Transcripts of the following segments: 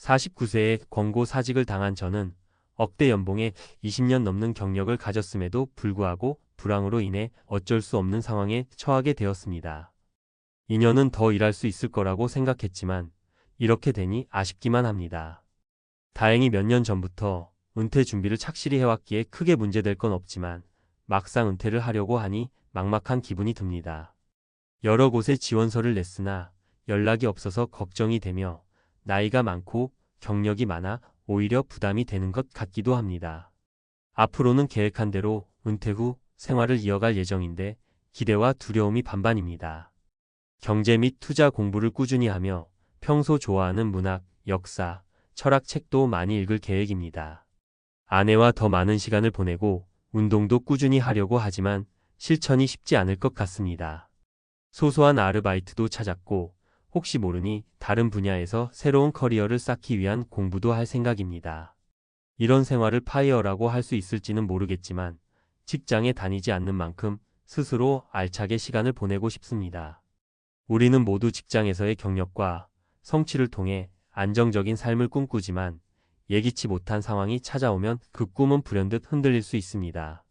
49세에 권고사직을 당한 저는 억대 연봉에 20년 넘는 경력을 가졌음에도 불구하고 불황으로 인해 어쩔 수 없는 상황에 처하게 되었습니다. 2년은 더 일할 수 있을 거라고 생각했지만 이렇게 되니 아쉽기만 합니다. 다행히 몇 년 전부터 은퇴 준비를 착실히 해왔기에 크게 문제될 건 없지만 막상 은퇴를 하려고 하니 막막한 기분이 듭니다. 여러 곳에 지원서를 냈으나 연락이 없어서 걱정이 되며 나이가 많고 경력이 많아 오히려 부담이 되는 것 같기도 합니다. 앞으로는 계획한 대로 은퇴 후 생활을 이어갈 예정인데 기대와 두려움이 반반입니다. 경제 및 투자 공부를 꾸준히 하며 평소 좋아하는 문학, 역사, 철학 책도 많이 읽을 계획입니다. 아내와 더 많은 시간을 보내고 운동도 꾸준히 하려고 하지만 실천이 쉽지 않을 것 같습니다. 소소한 아르바이트도 찾았고 혹시 모르니 다른 분야에서 새로운 커리어를 쌓기 위한 공부도 할 생각입니다. 이런 생활을 파이어라고 할 수 있을지는 모르겠지만 직장에 다니지 않는 만큼 스스로 알차게 시간을 보내고 싶습니다. 우리는 모두 직장에서의 경력과 성취를 통해 안정적인 삶을 꿈꾸지만 예기치 못한 상황이 찾아오면 그 꿈은 불현듯 흔들릴 수 있습니다.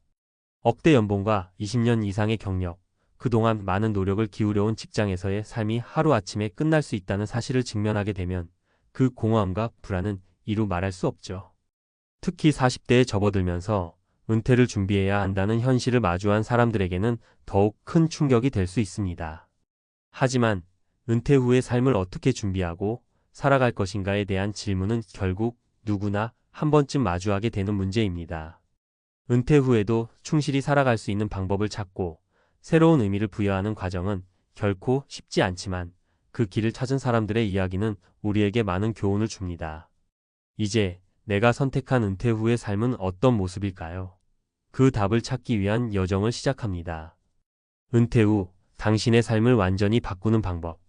억대 연봉과 20년 이상의 경력, 그동안 많은 노력을 기울여온 직장에서의 삶이 하루아침에 끝날 수 있다는 사실을 직면하게 되면 그 공허함과 불안은 이루 말할 수 없죠. 특히 40대에 접어들면서 은퇴를 준비해야 한다는 현실을 마주한 사람들에게는 더욱 큰 충격이 될 수 있습니다. 하지만 은퇴 후의 삶을 어떻게 준비하고 살아갈 것인가에 대한 질문은 결국 누구나 한 번쯤 마주하게 되는 문제입니다. 은퇴 후에도 충실히 살아갈 수 있는 방법을 찾고 새로운 의미를 부여하는 과정은 결코 쉽지 않지만 그 길을 찾은 사람들의 이야기는 우리에게 많은 교훈을 줍니다. 이제 내가 선택한 은퇴 후의 삶은 어떤 모습일까요? 그 답을 찾기 위한 여정을 시작합니다. 은퇴 후 당신의 삶을 완전히 바꾸는 방법.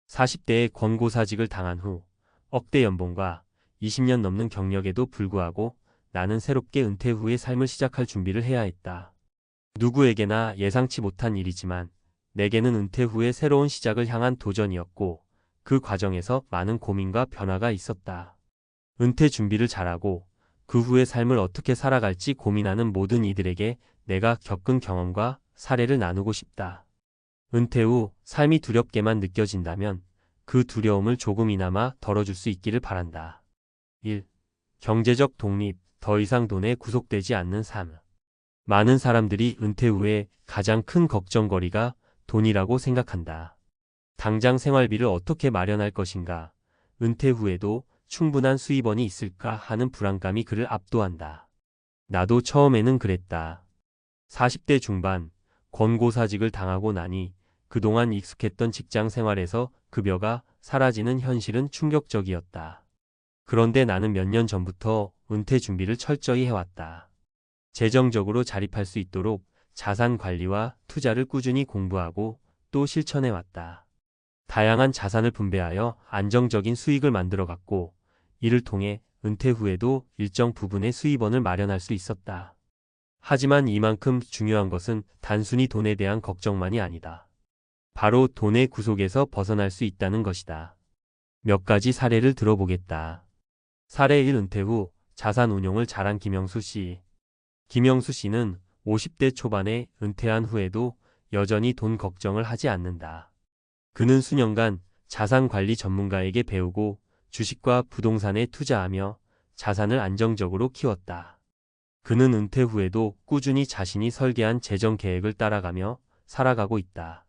40대에 권고사직을 당한 후 억대 연봉과 20년 넘는 경력에도 불구하고 나는 새롭게 은퇴 후의 삶을 시작할 준비를 해야 했다. 누구에게나 예상치 못한 일이지만 내게는 은퇴 후의 새로운 시작을 향한 도전이었고 그 과정에서 많은 고민과 변화가 있었다. 은퇴 준비를 잘하고 그 후의 삶을 어떻게 살아갈지 고민하는 모든 이들에게 내가 겪은 경험과 사례를 나누고 싶다. 은퇴 후 삶이 두렵게만 느껴진다면 그 두려움을 조금이나마 덜어줄 수 있기를 바란다. 1. 경제적 독립, 더 이상 돈에 구속되지 않는 삶. 많은 사람들이 은퇴 후에 가장 큰 걱정거리가 돈이라고 생각한다. 당장 생활비를 어떻게 마련할 것인가, 은퇴 후에도 충분한 수입원이 있을까 하는 불안감이 그를 압도한다. 나도 처음에는 그랬다. 40대 중반, 권고사직을 당하고 나니 그동안 익숙했던 직장 생활에서 급여가 사라지는 현실은 충격적이었다. 그런데 나는 몇 년 전부터 은퇴 준비를 철저히 해왔다. 재정적으로 자립할 수 있도록 자산 관리와 투자를 꾸준히 공부하고 또 실천해왔다. 다양한 자산을 분배하여 안정적인 수익을 만들어갔고 이를 통해 은퇴 후에도 일정 부분의 수입원을 마련할 수 있었다. 하지만 이만큼 중요한 것은 단순히 돈에 대한 걱정만이 아니다. 바로 돈의 구속에서 벗어날 수 있다는 것이다. 몇 가지 사례를 들어보겠다. 사례 1. 은퇴 후 자산 운용을 잘한 김영수 씨. 김영수 씨는 50대 초반에 은퇴한 후에도 여전히 돈 걱정을 하지 않는다. 그는 수년간 자산 관리 전문가에게 배우고 주식과 부동산에 투자하며 자산을 안정적으로 키웠다. 그는 은퇴 후에도 꾸준히 자신이 설계한 재정 계획을 따라가며 살아가고 있다.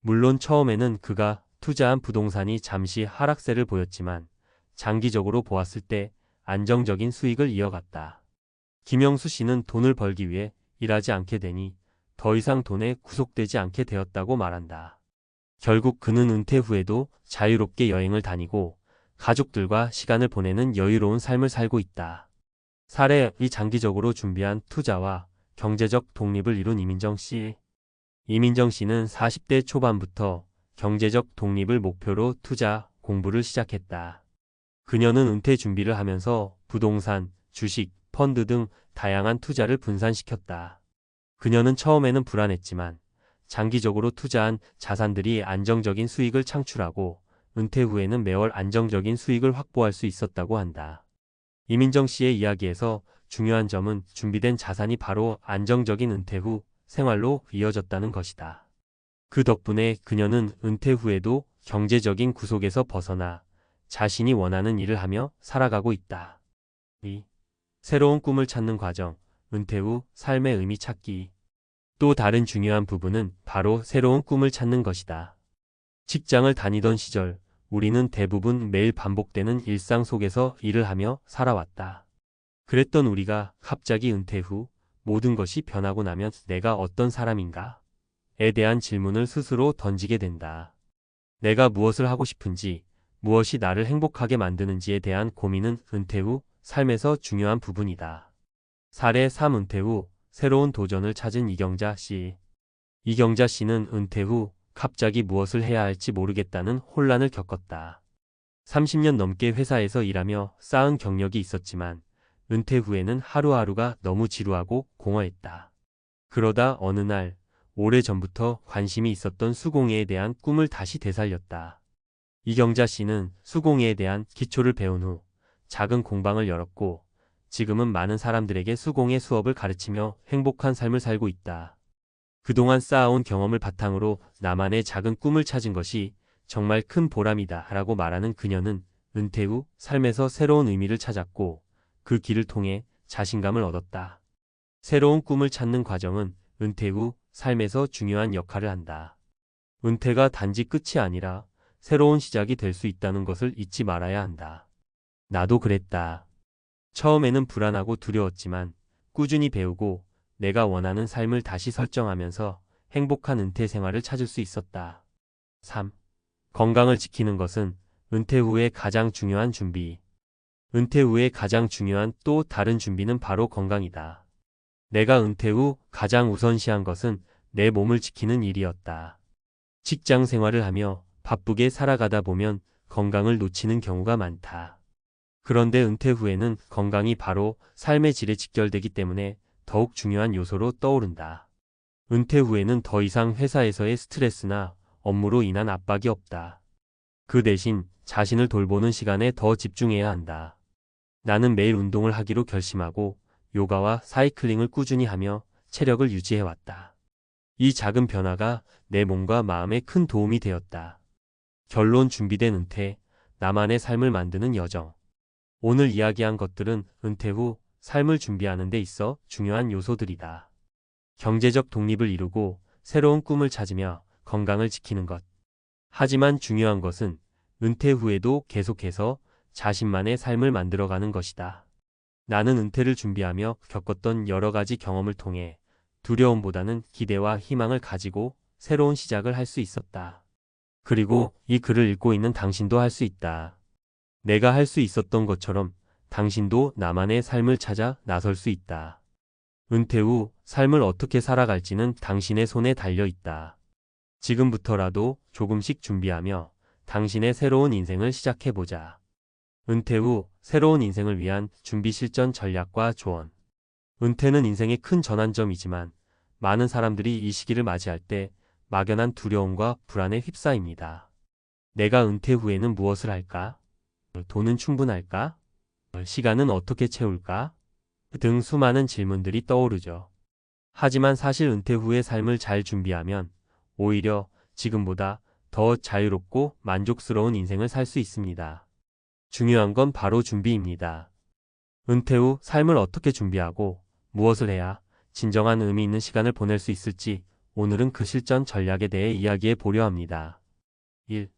물론 처음에는 그가 투자한 부동산이 잠시 하락세를 보였지만 장기적으로 보았을 때 안정적인 수익을 이어갔다. 김영수 씨는 돈을 벌기 위해 일하지 않게 되니 더 이상 돈에 구속되지 않게 되었다고 말한다. 결국 그는 은퇴 후에도 자유롭게 여행을 다니고 가족들과 시간을 보내는 여유로운 삶을 살고 있다. 사례 2. 장기적으로 준비한 투자와 경제적 독립을 이룬 이민정 씨. 이민정 씨는 40대 초반부터 경제적 독립을 목표로 투자 공부를 시작했다. 그녀는 은퇴 준비를 하면서 부동산, 주식, 펀드 등 다양한 투자를 분산시켰다. 그녀는 처음에는 불안했지만 장기적으로 투자한 자산들이 안정적인 수익을 창출하고 은퇴 후에는 매월 안정적인 수익을 확보할 수 있었다고 한다. 이민정 씨의 이야기에서 중요한 점은 준비된 자산이 바로 안정적인 은퇴 후 생활로 이어졌다는 것이다. 그 덕분에 그녀는 은퇴 후에도 경제적인 구속에서 벗어나 자신이 원하는 일을 하며 살아가고 있다. 2. 새로운 꿈을 찾는 과정, 은퇴 후 삶의 의미 찾기. 또 다른 중요한 부분은 바로 새로운 꿈을 찾는 것이다. 직장을 다니던 시절, 우리는 대부분 매일 반복되는 일상 속에서 일을 하며 살아왔다. 그랬던 우리가 갑자기 은퇴 후 모든 것이 변하고 나면 내가 어떤 사람인가? 에 대한 질문을 스스로 던지게 된다. 내가 무엇을 하고 싶은지, 무엇이 나를 행복하게 만드는지에 대한 고민은 은퇴 후 삶에서 중요한 부분이다. 사례 3. 은퇴 후 새로운 도전을 찾은 이경자 씨. 이경자 씨는 은퇴 후 갑자기 무엇을 해야 할지 모르겠다는 혼란을 겪었다. 30년 넘게 회사에서 일하며 쌓은 경력이 있었지만 은퇴 후에는 하루하루가 너무 지루하고 공허했다. 그러다 어느 날 오래전부터 관심이 있었던 수공예에 대한 꿈을 다시 되살렸다. 이경자 씨는 수공예에 대한 기초를 배운 후 작은 공방을 열었고 지금은 많은 사람들에게 수공예 수업을 가르치며 행복한 삶을 살고 있다. 그동안 쌓아온 경험을 바탕으로 나만의 작은 꿈을 찾은 것이 정말 큰 보람이다 라고 말하는 그녀는 은퇴 후 삶에서 새로운 의미를 찾았고 그 길을 통해 자신감을 얻었다. 새로운 꿈을 찾는 과정은 은퇴 후 삶에서 중요한 역할을 한다. 은퇴가 단지 끝이 아니라 새로운 시작이 될 수 있다는 것을 잊지 말아야 한다. 나도 그랬다. 처음에는 불안하고 두려웠지만 꾸준히 배우고 내가 원하는 삶을 다시 설정하면서 행복한 은퇴 생활을 찾을 수 있었다. 3. 건강을 지키는 것은 은퇴 후의 가장 중요한 준비. 은퇴 후에 가장 중요한 또 다른 준비는 바로 건강이다. 내가 은퇴 후 가장 우선시한 것은 내 몸을 지키는 일이었다. 직장 생활을 하며 바쁘게 살아가다 보면 건강을 놓치는 경우가 많다. 그런데 은퇴 후에는 건강이 바로 삶의 질에 직결되기 때문에 더욱 중요한 요소로 떠오른다. 은퇴 후에는 더 이상 회사에서의 스트레스나 업무로 인한 압박이 없다. 그 대신 자신을 돌보는 시간에 더 집중해야 한다. 나는 매일 운동을 하기로 결심하고 요가와 사이클링을 꾸준히 하며 체력을 유지해왔다. 이 작은 변화가 내 몸과 마음에 큰 도움이 되었다. 결론 준비된 은퇴, 나만의 삶을 만드는 여정. 오늘 이야기한 것들은 은퇴 후 삶을 준비하는 데 있어 중요한 요소들이다. 경제적 독립을 이루고 새로운 꿈을 찾으며 건강을 지키는 것. 하지만 중요한 것은 은퇴 후에도 계속해서 자신만의 삶을 만들어가는 것이다. 나는 은퇴를 준비하며 겪었던 여러 가지 경험을 통해 두려움보다는 기대와 희망을 가지고 새로운 시작을 할 수 있었다. 그리고 이 글을 읽고 있는 당신도 할 수 있다. 내가 할 수 있었던 것처럼 당신도 나만의 삶을 찾아 나설 수 있다. 은퇴 후 삶을 어떻게 살아갈지는 당신의 손에 달려 있다. 지금부터라도 조금씩 준비하며 당신의 새로운 인생을 시작해보자. 은퇴 후 새로운 인생을 위한 준비 실전 전략과 조언. 은퇴는 인생의 큰 전환점이지만 많은 사람들이 이 시기를 맞이할 때 막연한 두려움과 불안에 휩싸입니다. 내가 은퇴 후에는 무엇을 할까? 돈은 충분할까? 시간은 어떻게 채울까? 등 수많은 질문들이 떠오르죠. 하지만 사실 은퇴 후의 삶을 잘 준비하면 오히려 지금보다 더 자유롭고 만족스러운 인생을 살 수 있습니다. 중요한 건 바로 준비입니다. 은퇴 후 삶을 어떻게 준비하고 무엇을 해야 진정한 의미 있는 시간을 보낼 수 있을지 오늘은 그 실전 전략에 대해 이야기해 보려 합니다. 1.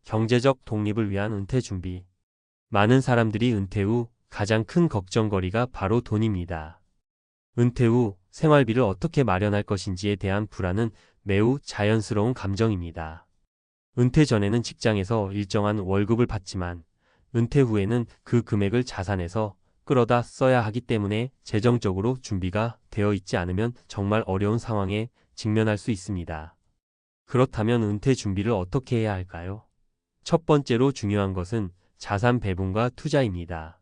경제적 독립을 위한 은퇴 준비. 많은 사람들이 은퇴 후 가장 큰 걱정거리가 바로 돈입니다. 은퇴 후 생활비를 어떻게 마련할 것인지에 대한 불안은 매우 자연스러운 감정입니다. 은퇴 전에는 직장에서 일정한 월급을 받지만 은퇴 후에는 그 금액을 자산에서 끌어다 써야 하기 때문에 재정적으로 준비가 되어 있지 않으면 정말 어려운 상황에 직면할 수 있습니다. 그렇다면 은퇴 준비를 어떻게 해야 할까요? 첫 번째로 중요한 것은 자산 배분과 투자입니다.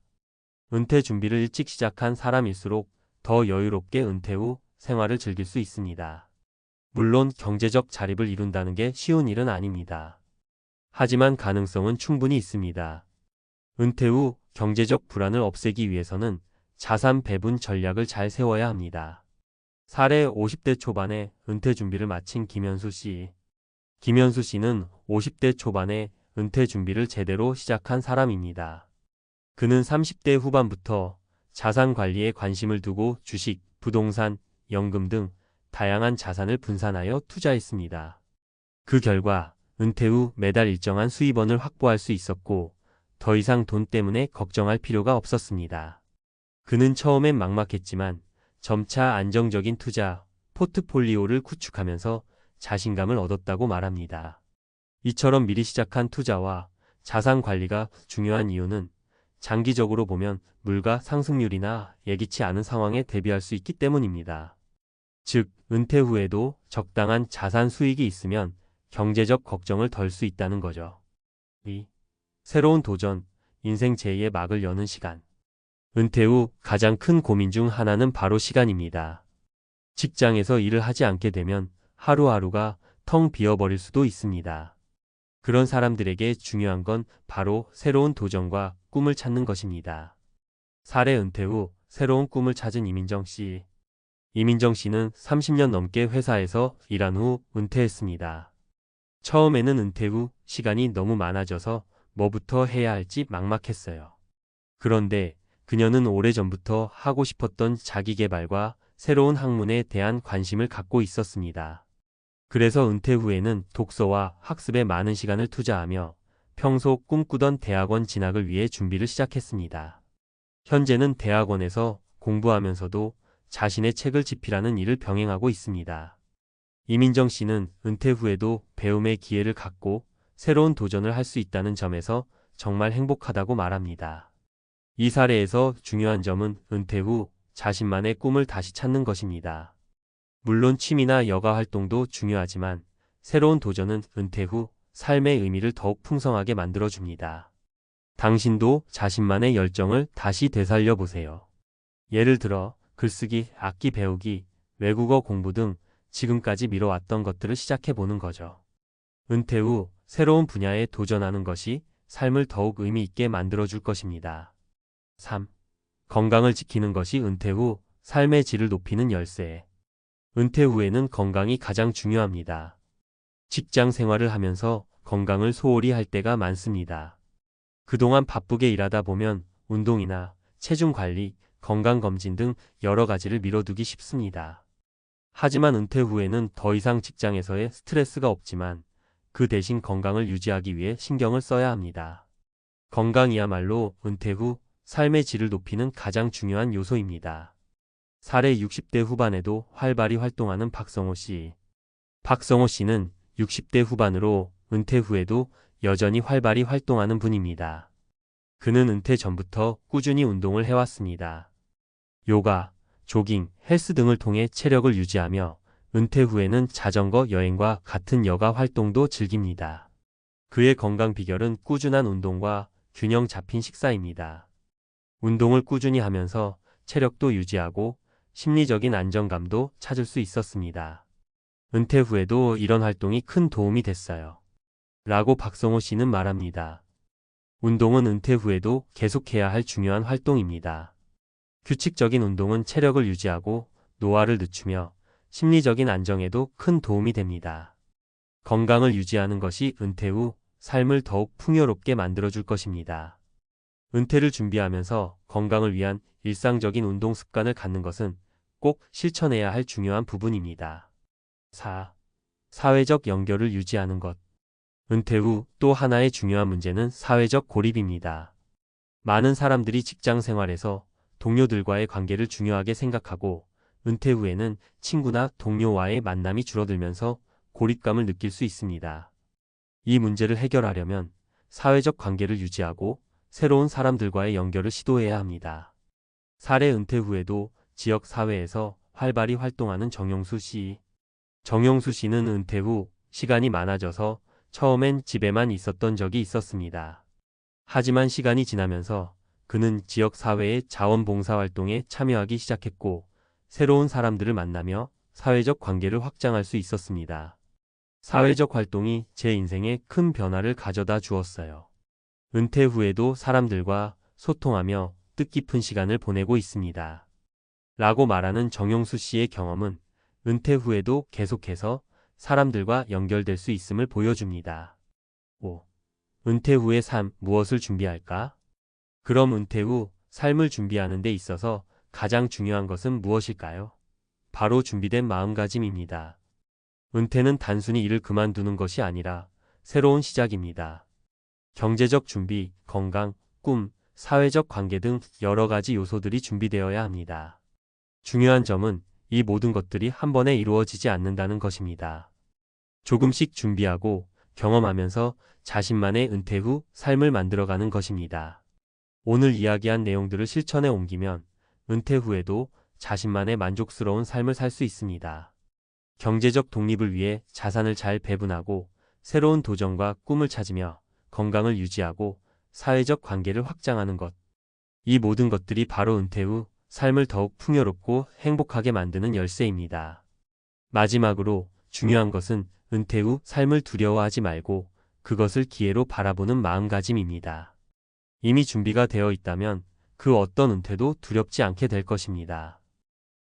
은퇴 준비를 일찍 시작한 사람일수록 더 여유롭게 은퇴 후 생활을 즐길 수 있습니다. 물론 경제적 자립을 이룬다는 게 쉬운 일은 아닙니다. 하지만 가능성은 충분히 있습니다. 은퇴 후 경제적 불안을 없애기 위해서는 자산 배분 전략을 잘 세워야 합니다. 사례 50대 초반에 은퇴 준비를 마친 김현수 씨. 김현수 씨는 50대 초반에 은퇴 준비를 제대로 시작한 사람입니다. 그는 30대 후반부터 자산 관리에 관심을 두고 주식, 부동산, 연금 등 다양한 자산을 분산하여 투자했습니다. 그 결과 은퇴 후 매달 일정한 수입원을 확보할 수 있었고 더 이상 돈 때문에 걱정할 필요가 없었습니다. 그는 처음엔 막막했지만 점차 안정적인 투자, 포트폴리오를 구축하면서 자신감을 얻었다고 말합니다. 이처럼 미리 시작한 투자와 자산 관리가 중요한 이유는 장기적으로 보면 물가 상승률이나 예기치 않은 상황에 대비할 수 있기 때문입니다. 즉, 은퇴 후에도 적당한 자산 수익이 있으면 경제적 걱정을 덜 수 있다는 거죠. 2. 새로운 도전, 인생 제2의 막을 여는 시간. 은퇴 후 가장 큰 고민 중 하나는 바로 시간입니다. 직장에서 일을 하지 않게 되면 하루하루가 텅 비어버릴 수도 있습니다. 그런 사람들에게 중요한 건 바로 새로운 도전과 꿈을 찾는 것입니다. 사례 은퇴 후 새로운 꿈을 찾은 이민정 씨. 이민정 씨는 30년 넘게 회사에서 일한 후 은퇴했습니다. 처음에는 은퇴 후 시간이 너무 많아져서 뭐부터 해야 할지 막막했어요. 그런데 그녀는 오래전부터 하고 싶었던 자기계발과 새로운 학문에 대한 관심을 갖고 있었습니다. 그래서 은퇴 후에는 독서와 학습에 많은 시간을 투자하며 평소 꿈꾸던 대학원 진학을 위해 준비를 시작했습니다. 현재는 대학원에서 공부하면서도 자신의 책을 집필하는 일을 병행하고 있습니다. 이민정 씨는 은퇴 후에도 배움의 기회를 갖고 새로운 도전을 할 수 있다는 점에서 정말 행복하다고 말합니다. 이 사례에서 중요한 점은 은퇴 후 자신만의 꿈을 다시 찾는 것입니다. 물론 취미나 여가 활동도 중요하지만 새로운 도전은 은퇴 후 삶의 의미를 더욱 풍성하게 만들어줍니다. 당신도 자신만의 열정을 다시 되살려 보세요. 예를 들어 글쓰기, 악기 배우기, 외국어 공부 등 지금까지 미뤄왔던 것들을 시작해보는 거죠. 은퇴 후 새로운 분야에 도전하는 것이 삶을 더욱 의미 있게 만들어줄 것입니다. 3. 건강을 지키는 것이 은퇴 후 삶의 질을 높이는 열쇠. 은퇴 후에는 건강이 가장 중요합니다. 직장 생활을 하면서 건강을 소홀히 할 때가 많습니다. 그동안 바쁘게 일하다 보면 운동이나 체중 관리, 건강검진 등 여러 가지를 미뤄두기 쉽습니다. 하지만 은퇴 후에는 더 이상 직장에서의 스트레스가 없지만 그 대신 건강을 유지하기 위해 신경을 써야 합니다. 건강이야말로 은퇴 후 삶의 질을 높이는 가장 중요한 요소입니다. 사례 60대 후반에도 활발히 활동하는 박성호 씨. 박성호 씨는 60대 후반으로 은퇴 후에도 여전히 활발히 활동하는 분입니다. 그는 은퇴 전부터 꾸준히 운동을 해왔습니다. 요가, 조깅, 헬스 등을 통해 체력을 유지하며 은퇴 후에는 자전거 여행과 같은 여가 활동도 즐깁니다. 그의 건강 비결은 꾸준한 운동과 균형 잡힌 식사입니다. 운동을 꾸준히 하면서 체력도 유지하고 심리적인 안정감도 찾을 수 있었습니다. 은퇴 후에도 이런 활동이 큰 도움이 됐어요. 라고 박성호 씨는 말합니다. 운동은 은퇴 후에도 계속해야 할 중요한 활동입니다. 규칙적인 운동은 체력을 유지하고 노화를 늦추며 심리적인 안정에도 큰 도움이 됩니다. 건강을 유지하는 것이 은퇴 후 삶을 더욱 풍요롭게 만들어줄 것입니다. 은퇴를 준비하면서 건강을 위한 일상적인 운동 습관을 갖는 것은 꼭 실천해야 할 중요한 부분입니다. 4. 사회적 연결을 유지하는 것. 은퇴 후 또 하나의 중요한 문제는 사회적 고립입니다. 많은 사람들이 직장 생활에서 동료들과의 관계를 중요하게 생각하고 은퇴 후에는 친구나 동료와의 만남이 줄어들면서 고립감을 느낄 수 있습니다. 이 문제를 해결하려면 사회적 관계를 유지하고 새로운 사람들과의 연결을 시도해야 합니다. 사례 은퇴 후에도 지역 사회에서 활발히 활동하는 정용수 씨. 정용수 씨는 은퇴 후 시간이 많아져서 처음엔 집에만 있었던 적이 있었습니다. 하지만 시간이 지나면서 그는 지역 사회의 자원봉사 활동에 참여하기 시작했고 새로운 사람들을 만나며 사회적 관계를 확장할 수 있었습니다. 사회적 활동이 제 인생에 큰 변화를 가져다 주었어요. 은퇴 후에도 사람들과 소통하며 뜻깊은 시간을 보내고 있습니다. 라고 말하는 정용수 씨의 경험은 은퇴 후에도 계속해서 사람들과 연결될 수 있음을 보여줍니다. 5. 은퇴 후의 삶, 무엇을 준비할까? 그럼 은퇴 후 삶을 준비하는 데 있어서 가장 중요한 것은 무엇일까요? 바로 준비된 마음가짐입니다. 은퇴는 단순히 일을 그만두는 것이 아니라 새로운 시작입니다. 경제적 준비, 건강, 꿈, 사회적 관계 등 여러 가지 요소들이 준비되어야 합니다. 중요한 점은 이 모든 것들이 한 번에 이루어지지 않는다는 것입니다. 조금씩 준비하고 경험하면서 자신만의 은퇴 후 삶을 만들어가는 것입니다. 오늘 이야기한 내용들을 실천에 옮기면 은퇴 후에도 자신만의 만족스러운 삶을 살 수 있습니다. 경제적 독립을 위해 자산을 잘 배분하고 새로운 도전과 꿈을 찾으며 건강을 유지하고 사회적 관계를 확장하는 것. 이 모든 것들이 바로 은퇴 후 삶을 더욱 풍요롭고 행복하게 만드는 열쇠입니다. 마지막으로 중요한 것은 은퇴 후 삶을 두려워하지 말고 그것을 기회로 바라보는 마음가짐입니다. 이미 준비가 되어 있다면 그 어떤 은퇴도 두렵지 않게 될 것입니다.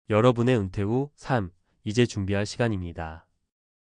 여러분의 은퇴 후 삶, 이제 준비할 시간입니다.